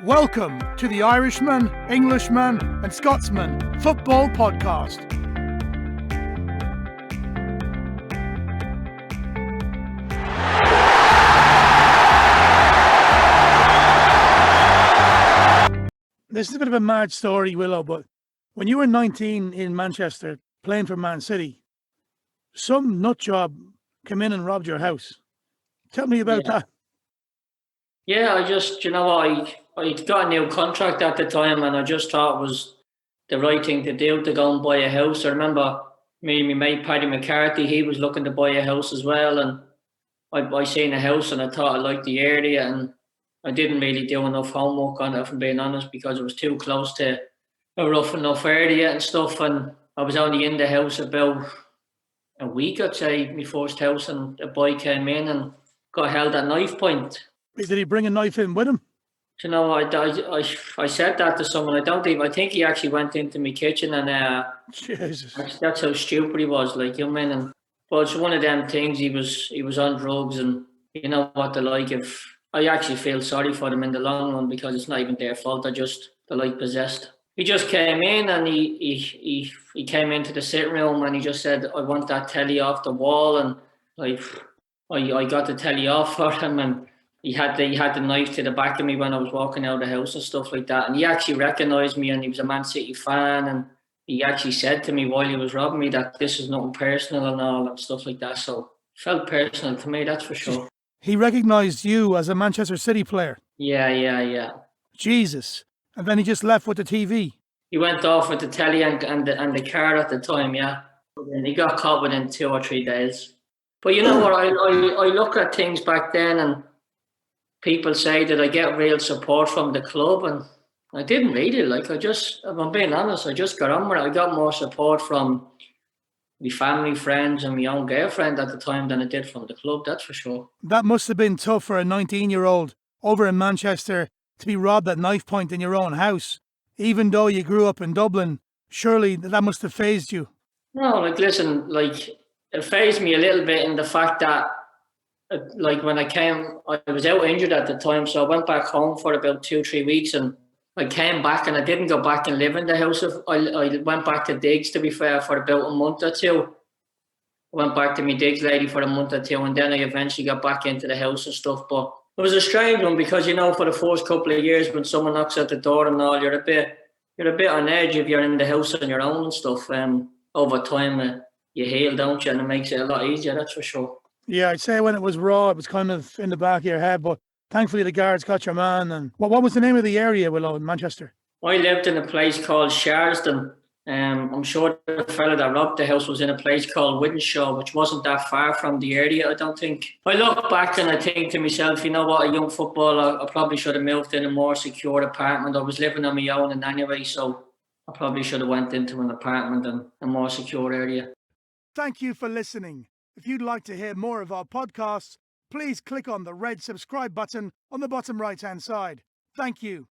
Welcome to the Irishman, Englishman and Scotsman Football Podcast. This is a bit of a mad story, Willo, but when you were 19 in Manchester playing for Man City, some nut job came in and robbed your house. Tell me about that. Yeah, I just, I got a new contract at the time and I just thought it was the right thing to do to go and buy a house. I remember me and my mate Paddy McCarthy, he was looking to buy a house as well, and I seen a house and I thought I liked the area, and I didn't really do enough homework on it, if I'm being honest, because it was too close to a rough enough area and stuff, and I was only in the house about a week, I'd say, my first house, and a boy came in and got held at knife point. Did he bring a knife in with him? I said that to someone. I think he actually went into my kitchen, and Jesus. that's how stupid he was. Like, you mean, and but it's one of them things. He was on drugs, and you know what they're like. If I actually feel sorry for them in the long run, because it's not even their fault. They're like possessed. He just came in and he came into the sitting room and he just said, "I want that telly off the wall," and like I got the telly off for him, and he had the knife to the back of me when I was walking out of the house and stuff like that. And he actually recognised me, and he was a Man City fan, and he actually said to me while he was robbing me that this is nothing personal and all and stuff like that. So it felt personal to me, that's for sure. He recognised you as a Manchester City player? Yeah. Jesus. And then he just left with the TV? He went off with the telly and the car at the time, yeah. And he got caught within 2 or 3 days. But you know what, I look at things back then, and people say that I get real support from the club, and I didn't really. Like, if I'm being honest, I just got on with it. I got more support from my family, friends, and my own girlfriend at the time than I did from the club, that's for sure. That must have been tough for a 19-year-old over in Manchester to be robbed at knife point in your own house. Even though you grew up in Dublin, surely that must have fazed you. No, like, listen, like, it fazed me a little bit in the fact that, like, when I was out injured at the time, so I went back home for about 2-3 weeks, and I came back and I didn't go back and live in the house. I went back to digs, to be fair, for about a month or two. I went back to my digs lady for a month or two, and then I eventually got back into the house and stuff. But it was a strange one, because, for the first couple of years when someone knocks at the door and all, you're a bit on edge if you're in the house on your own and stuff. Over time, you heal, don't you? And it makes it a lot easier, that's for sure. Yeah, I'd say when it was raw, it was kind of in the back of your head, but thankfully the guards got your man. And what was the name of the area, Willo, in Manchester? I lived in a place called Sharsden. I'm sure the fella that robbed the house was in a place called Widdenshaw, which wasn't that far from the area, I don't think. I look back and I think to myself, you know what, a young footballer, I probably should have moved in a more secure apartment. I was living on my own in anyway, so I probably should have went into an apartment in a more secure area. Thank you for listening. If you'd like to hear more of our podcasts, please click on the red subscribe button on the bottom right-hand side. Thank you.